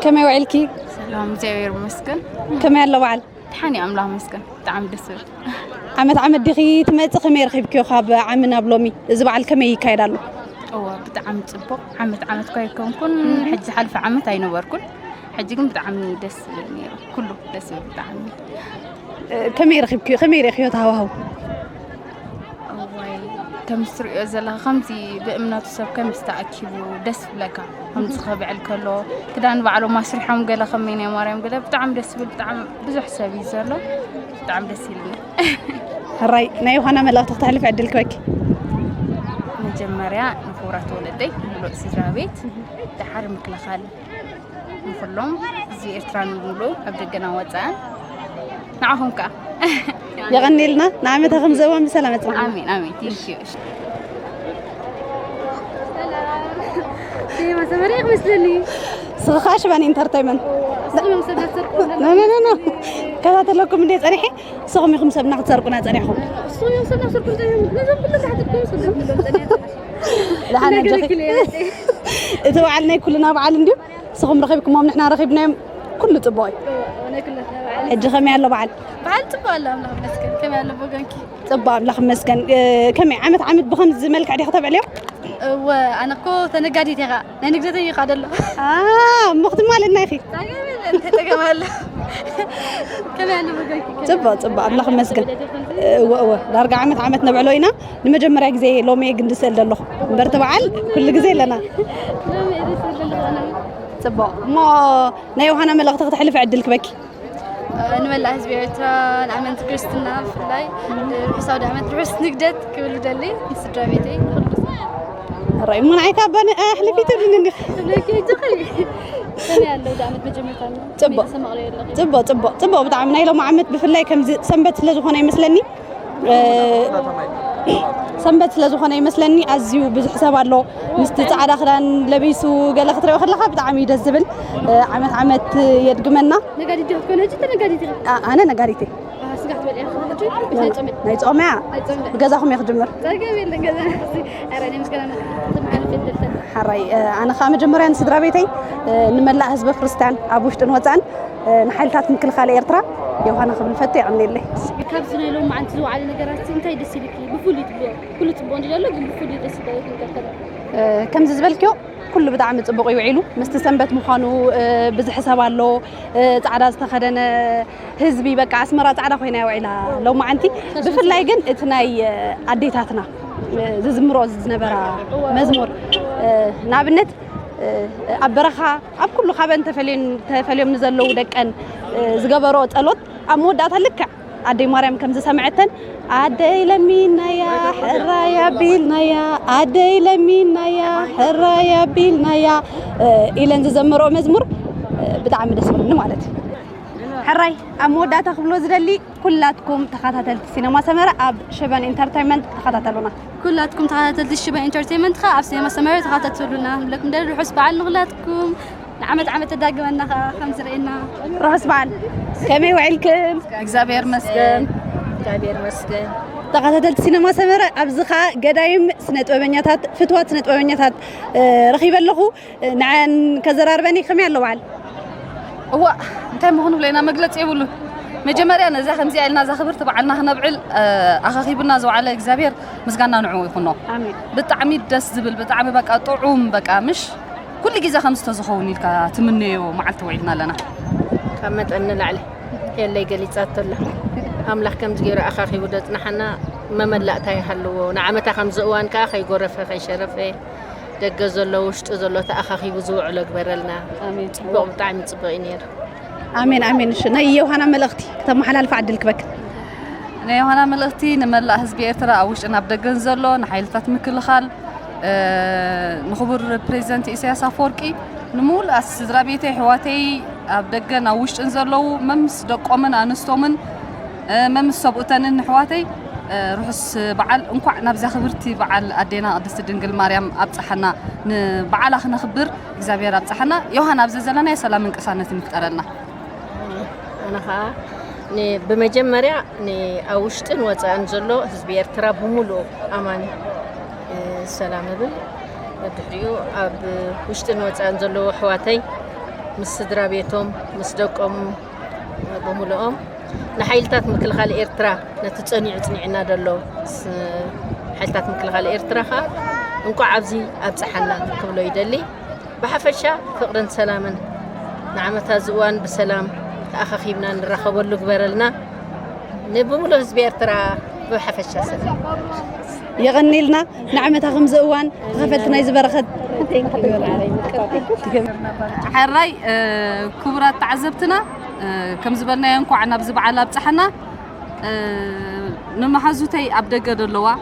كما يوعلكي سلام زير مسكن كما يلا وعل تحني أملا مسكن تعم دسر عمد دخي تمت خمير خيبكيو خاب عمنا بلومي زبعل كما يكايدالو بتعم تصبق عمت كايكون كن حج حلف عمت أينور كل حجكم بتعمي دس بالمير كله دس بتعمي كمير خيبكيو خمير خيوت هواهو كم سرق زلا خمسي بأمنات السب كم استأكلوا دس بلك هم تخبي على كله كده نبعلو ما سرحهم قال خميني يا مريم قال بتعم دس بتعم بزح حسابي زلا بتعم دس لي هراي نايو هنا ملا تختلف عدل كويك مجمريا نفورات ولدي ملو سيرا بيت تحرم كل خال نفلهم زي إرتران ملو أبدأ جنا وزان معهم كا يغني لنا نعمة خمزوام بسلامة آمين آمين تيجي ما سمريق مثلني سخاش بان انترتينمنت لا كذا تلكم من يصريحي سقم يخم سبنا تسرقنا صريحهم سقم سبنا سرقنا لازم كل تحتكم سقم لا انا اذا وعلنا كلنا بعل نديو سقم رخيبكم ما نحنا رخيبنا كل طباي انا كلنا بعل اجي خمي يلا بعل طبا الله مسكن كم يلا بوغانكي طبا الله مسكن كم عمت بخمس ملك عادي خطب عليه وانا كو تنقادي تيغا ننقدتي يقادله مخدم مالنا اخي انت تجمال كم يلا بوغانكي طبا الله مسكن دارغا عمت نبعلوينا لمجمريا غزي لومي غندسل دلو برتبعل كل غزي لنا لومي غندسل دلو انا طبا ما نايو هنا ملغت تحلف عدلك بكي نملا حزب إرترا نعمل كريستنا في اللاي حساب دعمت رأس نقدت كل دلي نسدر بيتي رأي من عيك أبان أهل في تبني لكن تخي أنا لو دعمت بجمع تبا بدعمنا لو ما عمت بفلاي كم سنبت لزخنا يمسلني سنبت لزخنا يمسلني أزيو بحساب الله مستعد آخران لبيسو قال خطر وخد لخا بدعمي دزبل عمت يدقمنا نقادي تكون هجت نقادي أنا نقاديتي سقعت بالأخ نايت أمع بجزاهم يخدمر تقابل جزا أراني مشكلة أنا طبعا في الدلتا حراي أنا خام جمرين سدرا بيتي نملا حزب كريستيان أبوشتن وطن نحلتات من كل خالي إرترا يوهانا خبل فتي عملي لي كابسنا لو ما أنت على نجارات أنت يدسي لك بفولي تبلو كل تبون جلالو بفولي يدسي لك كم زبالكيو كل بدعم تبقى يعيلو مستسنبت مخانو بز حساب الله تعرض استخدن هزبي بقى اسمرات تعرض خوينا وعيلا لو ما انتي بفلاي جن اتناي اديتاتنا زمرو زنبرا مزمور نابنت ابرخا اب كل خابن تفليم نزلو دقن زغبرو ጸሎት امودات لك عدي مريم كم سمعتن عدي لمينا يا حرا يا بيلنا يا عدي لمينا يا حرا يا بيلنا يا إلى أن زمروا مزمور بدعم دسمنا مالتي حراي أمودات خبلو زدلي كلاتكم تخاتلت سينما سمرة أب شبان انترتينمنت تخاتلونا كلاتكم تخاتلت الشبان انترتينمنت خا أب سينما سمرة تخاتلونا لكم دير روحوا سبعال نغلاتكم عمت تداقمنا خمس رئينا روحوا سبعال كمي وعلكم እግዚአብሔር መስገን تقاتلت سينما سمرة أبزخا قدايم سنة وبنياتات فتوات سنة وبنياتات رخيب اللغو نعن كزرار بني خمي على وعل هو انت مهون لنا مجلس يقولوا مجمريا أنا زا خمسة علنا زا خبر تبعنا هنا بعل أخاخيبنا زو على إجزابير مسجنا نعوي خنو آمين بتعميد دس زبل بتعمي بقى طعوم بقى مش كل جزء خمسة تزخوني لك تمني ومعلت وعدنا لنا كمت أن العلي يلي قلت أطلع أملاح كم تجير أخاخي ودتنا حنا ما ملأتها يحلو نعمتها خمس أوان كأخي جرفة خي شرفة دق زلوا وشت زلوا تأخاخي وزوع لك برلنا آمين بقوم تعمي تبغينير آمين شنو يوهانا ملختي كتب محلال فعدل كبك أنا يوهانا ملختي نملأ حزب إرترا أوش أنا بدق زلوا نحيلتات مكل خال نخبر بريزنت إسياس أفوركي نمول أسدرابيتي حواتي أبدق نوش أنزلوا ممس دقومن أنستومن ممس سبقتن حواتي روحس بعل انقع نبزا خبرتي بعل أدينا قدس دنجل مريم أبصحنا بعل أخنا خبر إجزابير أبصحنا يوهانا أبز زلنا يسلام من كسانة مكترلنا أنا خا ني بمجمريا ني أوشتن وتأنزلوا حزب إرترا بمولو أماني سلام بل ድሕሪኡ ኣብ ውሽጥን ወፃእን ዘለዉ ኣሕዋተይ ምስ ስድራ ቤቶም ምስ ደቆም ብምልኦም ንሓይልታት ምክልኻል ኤርትራ ነቲ ፀኒዑ ፅኒዕና ደሎ ሓይልታት ምክልኻል ኤርትራ ኸ እንኳዕ ኣብዚ ኣብፅሓና ክብሎ ይደሊ ብሓፈሻ ፍቕርን ሰላምን ንዓመታት ዝእዋን ብሰላም ተኣኻኺብና ንራኸበሉ ግበረልና ንብሙሉእ ህዝቢ ኤርትራ ብሓፈሻ ሰላም يغني لنا نعمتها خمس أوان غفلت نايز برخت حراي كبرات تعذبتنا كم زبلنا ينكو عنا بزبع على بصحنا نمحزوتي أبدأ اللوا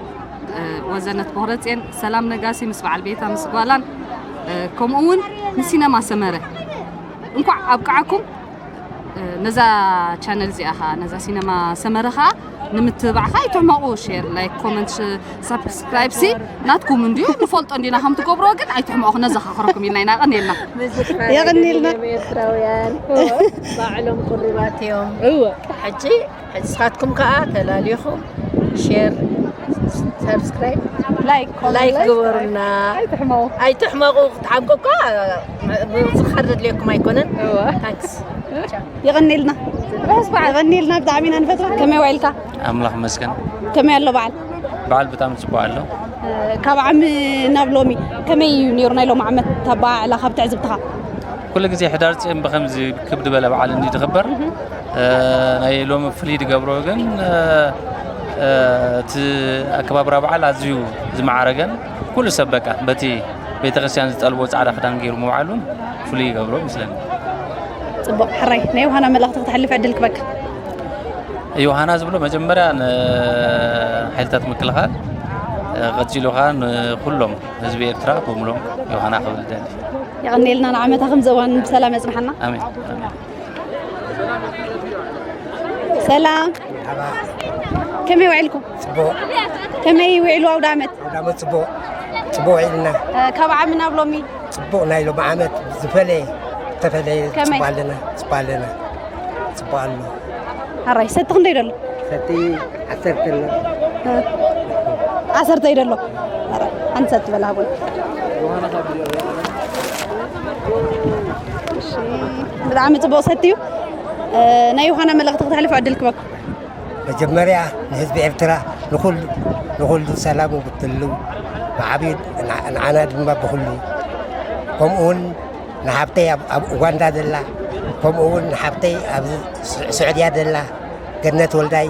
وزنت بهرتين سلام نجاسي مسبع البيت مسقالان كم أون نسينا ما سمره انكو أبقعكم نزا channel زي أخا نزا سينما سمرها نمتبعها يتعمقوا شير لايك كومنت سبسكرايب سي ناتكم من ديو نفولت عندنا هم تكبروا قد يتعمقوا نزا خركم يلنا غني لنا يغني لنا ميتراويان باعلهم قرباتهم حجي حساتكم كا تلاليخم شير سبسكرايب لايك قورنا اي تحمقوا تعمقوا كا بخرج لكم يكونن ثانكس يغني لنا بس بعد غني لنا بدعمينا نفترة كم يوعلك أملاح مسكن كم يلا بعد بتعمل سبوع له كاب عم نابلومي كم ينيرنا له معمد تبع على خب تعزبتها كل جزء حدارت بخمس كبد بلا بعد عندي تخبر أي لوم فليد قبره جن أكبر ربع على زيو زمعرجن كل سبكة بتي بيتغسيان تطلبوا على خدان غير معلوم فلي قبره مثلاً صبح حري نيو هنا ملقطة تحلف عدلك بك يوهانا زبلو مجمرة حيلتات مكلخان غتجيلو خان كلهم حزب إرترا بملهم يوهانا قبل ذلك يغني لنا نعمتها خمس أوان بسلام يسمحنا آمين سلام كم يوعلكم؟ صبو كم يوعلوا أو دامت؟ دامت صبو صبو عيلنا كاب عمنا بلومي صبو نايلو بعمت زفلي تفلي سبالنا هراي ستة نديرلو ستي عسرت له عسرت يدلو هراي أنست بلا بول بدعمت صبو ستيو نايو هنا ملقطة تحلف عدلك بك مجمريا نحزب إرترا نقول سلام وبتلو وعبيد نعناد ما بخلو قومون نحبتي أب أوغندا دلا قومون نحبتي أب السعودية دلا جنة ولداي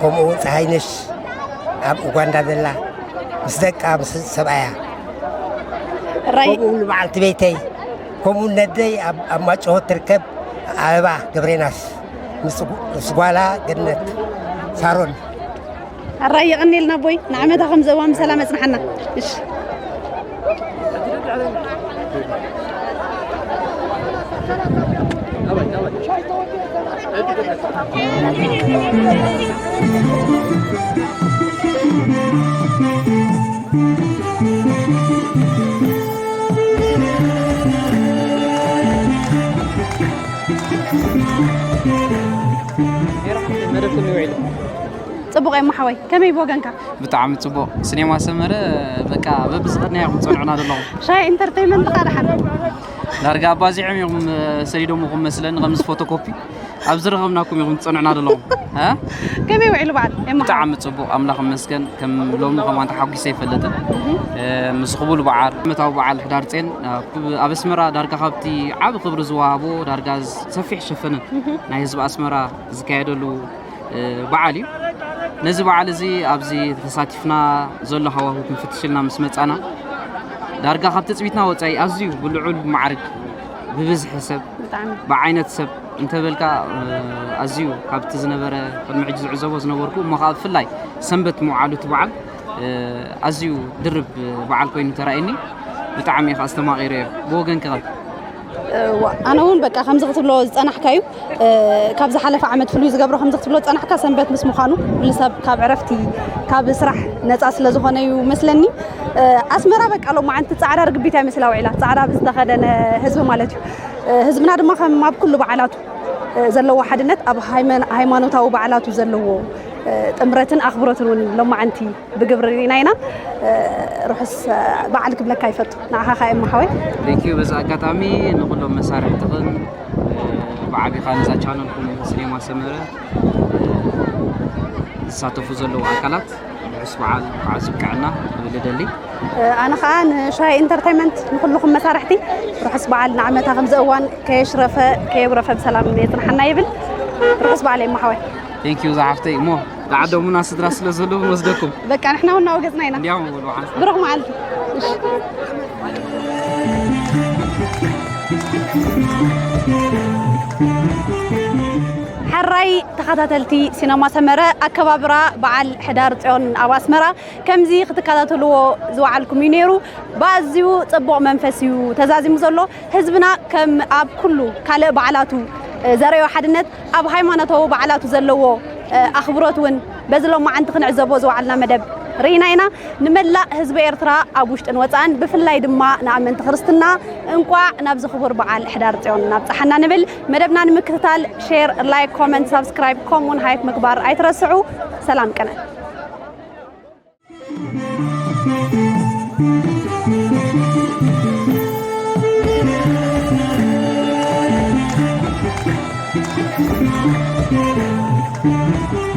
قومون سهينش أب أوغندا دلا مصدق أب سبعة قومون بعد بيتي قومون ندي أب ما تشوه تركب أبا جبريناس مسقوالا جنة سارون الرأي يغني لنا بوي نعمتها خمسة وام سلامة سمحنا إيش صبغ يا محوي كم يبغى بتعمل صبغ سينما سمرة بكا ببزغنا يوم تصنعنا دلهم شاي انترتينمنت قارحة لارجع بازي عم يوم سريدهم وهم مثلا غمز فوتوكوبي أبزرغمناكم يوم تصنعنا دلهم ها كم يوعلوا بعد بتعمل صبغ أملاخ مسكن كم لوم كمان تحقق سيف اللتن مسخبول بعار متى بعار حدارتين أبسمرة درجة خبتي عاب خبر زوابو درجة سفيح شفنا نايز بأسمرة زكايدلو بعالي نزب على زي أبزي تساتفنا زل هوا كنفتشلنا مسمتنا درجة خبت تبيتنا وتعي أزيو بالعول معرك ببز حسب بعينة سب أنت بالك أزيو خبت زنبرة المعجز عزوة زنوركو ما خاف في الله سنبت معالو تبعل أزيو درب بعل كوين ترى بتعمي خاصة ما غيره بوجن كذا أنا هون بقى خمسة قتلو أنا حكايو كاب زحلف عمد فلوس قبره خمسة قتلو أنا حكا سنبت مسمو خانو لسه كاب عرفتي كاب سرح نتأس لزخاني ومثلني أسمرا بقى لو ما أنت تعرى رقبيتها مثل وعيلة تعرى بس دخلنا هزب مالتي هزبنا هذا ما بكله بعلاته زلوا حدنت أب هيمانو تاو بعلاته زلوا ጥምረትን ኣኽብሮትን እውን ሎማዓንቲ ብግብሪ ሪኢና ኢና ርሑስ በዓል ክብለካ ይፈቱ ንዓኻ ኸ እማሓወይ ቴንኪዩ በዛ ኣጋጣሚ ንኩሎም መሳርሕትኽን ብዓቢኻ ነዛ ቻነልኩም ሲኔማ ሰመረ ዝሳተፉ ዘለዉ ኣካላት ርሑስ በዓል ከዓ ዝብቅዐና ክብል ደሊ ኣነ ከዓ ንሻይ ኢንተርቴይንመንት ንኩልኩም መሳርሕቲ ርሑስ በዓል ንዓመታ ከምዚ እዋን ከየሽረፈ ከየብረፈ ብሰላም የፅንሐና ይብል ርሑስ በዓል እማሓወይ ቴንኪዩ ዝሓፍተይ እሞ ለዓዶሙና ስድራ ስለ ዘለዉ ንወስደኩም በቃ ንሕና እውን ናወገፅና ኢና እንዲያው ብልዋዓል ብሩኽ መዓልቲ حراي تخاتلتي سينما سمرة أكبابرا بعل حدار تعون أباسمرة كمزي ختكاتلو زوعلكم ينيرو بعضيو تبع منفسيو تزازي مزلو حزبنا كم أب كله كله بعلاتو زريو حدنت أب هايمانتو بعلاتو زلوا أخبرتون بزلو ما عندك نعزبو زوعلنا مدب ريناينا نملا حزب إرترا أبوشت وطن بفلاي دما نعمن تخرستنا انقوا نبز خبر بعل حدار تعون نبصحنا نبل مدبنا نمكتال شير لايك كومنت سبسكرايب كومون هايك مكبار ايترسعوا سلام كنا Thank you.